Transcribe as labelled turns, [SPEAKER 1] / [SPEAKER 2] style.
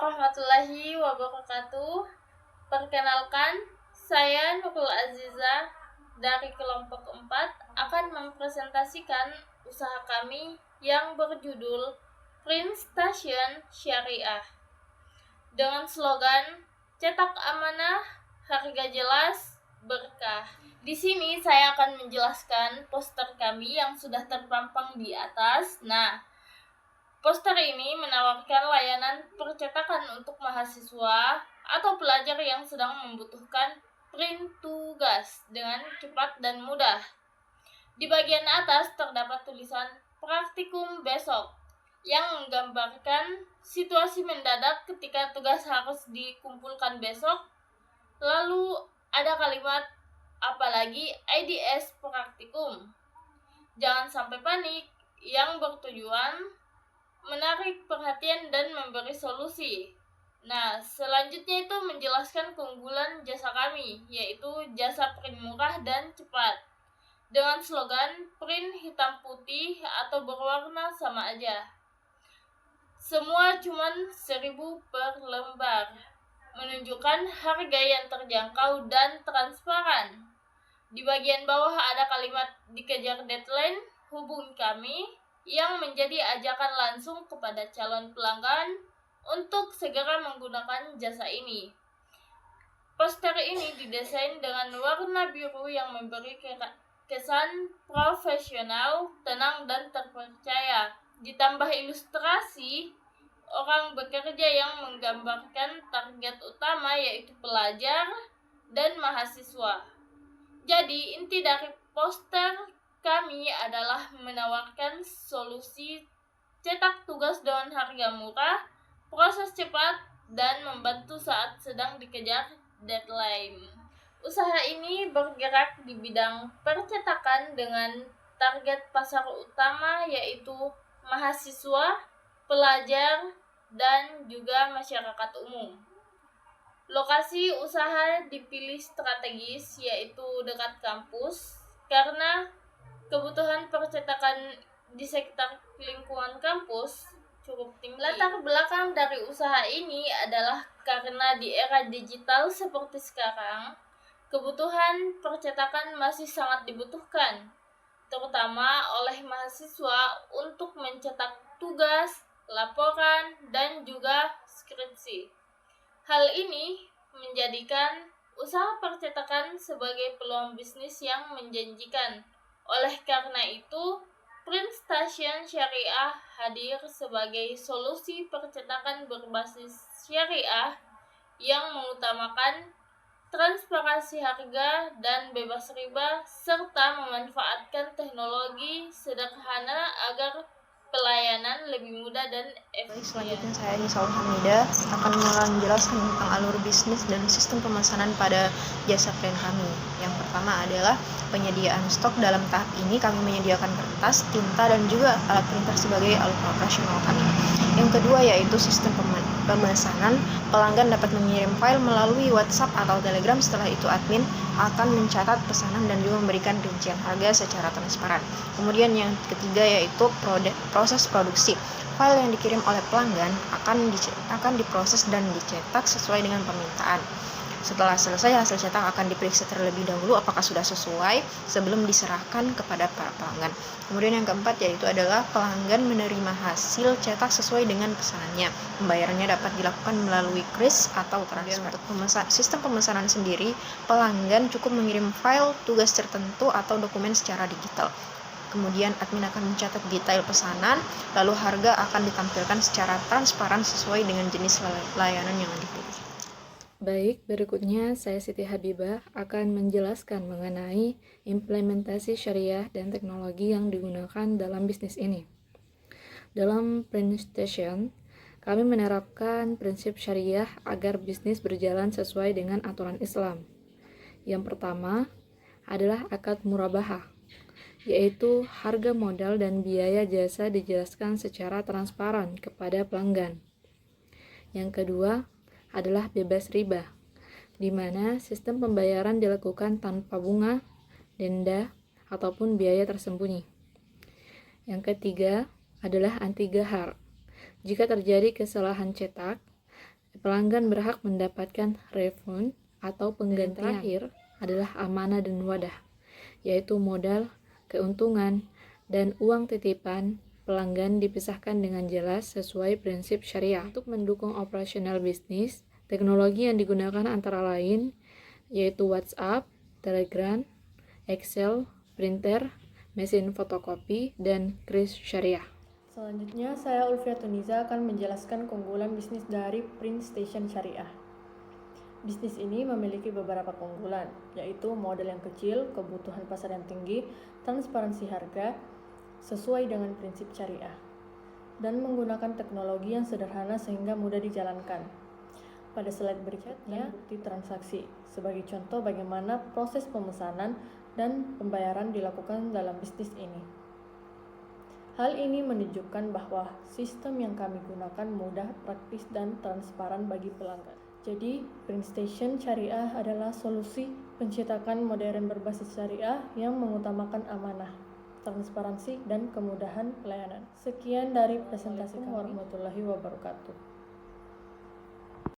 [SPEAKER 1] warahmatullahi wabarakatuh. Perkenalkan, saya Nurul Aziza dari kelompok 4 akan mempresentasikan usaha kami yang berjudul Print Station Syariah dengan slogan cetak amanah, harga jelas, berkah. Di sini saya akan menjelaskan poster kami yang sudah terpampang di atas. Poster ini menawarkan layanan percetakan untuk mahasiswa atau pelajar yang sedang membutuhkan print tugas dengan cepat dan mudah. Di bagian atas terdapat tulisan praktikum besok yang menggambarkan situasi mendadak ketika tugas harus dikumpulkan besok. Lalu ada kalimat apalagi IDS praktikum. Jangan sampai panik, yang bertujuan menarik perhatian dan memberi solusi. Selanjutnya itu menjelaskan keunggulan jasa kami, yaitu jasa print murah dan cepat. Dengan slogan print hitam putih atau berwarna sama aja. Semua cuman 1.000 per lembar. Menunjukkan harga yang terjangkau dan transparan. Di bagian bawah ada kalimat dikejar deadline, hubungi kami, yang menjadi ajakan langsung kepada calon pelanggan untuk segera menggunakan jasa ini. Poster ini didesain dengan warna biru yang memberi kesan profesional, tenang, dan terpercaya. Ditambah ilustrasi orang bekerja yang menggambarkan target utama yaitu pelajar dan mahasiswa. Jadi inti dari poster kami adalah menawarkan solusi cetak tugas dengan harga murah, proses cepat, dan membantu saat sedang dikejar deadline. Usaha ini bergerak di bidang percetakan dengan target pasar utama yaitu mahasiswa, pelajar, dan juga masyarakat umum. Lokasi usaha dipilih strategis yaitu dekat kampus karena kebutuhan percetakan di sekitar lingkungan kampus cukup tinggi. Latar belakang dari usaha ini adalah karena di era digital seperti sekarang, kebutuhan percetakan masih sangat dibutuhkan, terutama oleh mahasiswa untuk mencetak tugas, laporan, dan juga skripsi. Hal ini menjadikan usaha percetakan sebagai peluang bisnis yang menjanjikan. Oleh karena itu, Print Station Syariah hadir sebagai solusi percetakan berbasis syariah yang mengutamakan transparansi harga dan bebas riba serta memanfaatkan teknologi sederhana agar pelayanan lebih mudah dan efisien.
[SPEAKER 2] Selanjutnya saya Nisa Hamidah akan menjelaskan tentang alur bisnis dan sistem pemesanan pada jasa print kami. Yang pertama adalah penyediaan stok. Dalam tahap ini kami menyediakan kertas, tinta, dan juga alat printer sebagai alat operasional kami. Yang kedua yaitu sistem pemesanan. Pelanggan dapat mengirim file melalui WhatsApp atau Telegram. Setelah itu admin akan mencatat pesanan dan juga memberikan rincian harga secara transparan. Kemudian yang ketiga yaitu proses produksi. File yang dikirim oleh pelanggan akan diproses dan dicetak sesuai dengan permintaan. Setelah selesai, hasil cetak akan diperiksa terlebih dahulu apakah sudah sesuai sebelum diserahkan kepada para pelanggan. Kemudian yang keempat yaitu adalah pelanggan menerima hasil cetak sesuai dengan pesanannya. Pembayarannya dapat dilakukan melalui kris atau transfer. Untuk sistem pemesanan sendiri, pelanggan cukup mengirim file tugas tertentu atau dokumen secara digital. Kemudian admin akan mencatat detail pesanan, lalu harga akan ditampilkan secara transparan sesuai dengan jenis layanan yang dipilih.
[SPEAKER 3] Baik, berikutnya saya Siti Habibah akan menjelaskan mengenai implementasi syariah dan teknologi yang digunakan dalam bisnis ini. Dalam Print Station, kami menerapkan prinsip syariah agar bisnis berjalan sesuai dengan aturan Islam. Yang pertama adalah akad murabahah, yaitu harga modal dan biaya jasa dijelaskan secara transparan kepada pelanggan. Yang kedua adalah bebas riba, di mana sistem pembayaran dilakukan tanpa bunga, denda, ataupun biaya tersembunyi. Yang ketiga adalah anti gahar. Jika terjadi kesalahan cetak, pelanggan berhak mendapatkan refund atau penggantian. Terakhir adalah amanah dan wadah, yaitu modal, keuntungan, dan uang titipan pelanggan dipisahkan dengan jelas sesuai prinsip syariah. Untuk mendukung operasional bisnis, teknologi yang digunakan antara lain yaitu WhatsApp, Telegram, Excel, printer, mesin fotokopi, dan kris syariah.
[SPEAKER 2] Selanjutnya, saya Ulfia Tuniza akan menjelaskan keunggulan bisnis dari Print Station Syariah. Bisnis ini memiliki beberapa keunggulan, yaitu modal yang kecil, kebutuhan pasar yang tinggi, transparansi harga, sesuai dengan prinsip syariah, dan menggunakan teknologi yang sederhana sehingga mudah dijalankan. Pada slide berikutnya, bukti transaksi. Sebagai contoh bagaimana proses pemesanan dan pembayaran dilakukan dalam bisnis ini. Hal ini menunjukkan bahwa sistem yang kami gunakan mudah, praktis, dan transparan bagi pelanggan. Jadi, Print Station Syariah adalah solusi pencetakan modern berbasis syariah yang mengutamakan amanah, transparansi, dan kemudahan pelayanan. Sekian dari presentasi kami. Warahmatullahi wabarakatuh.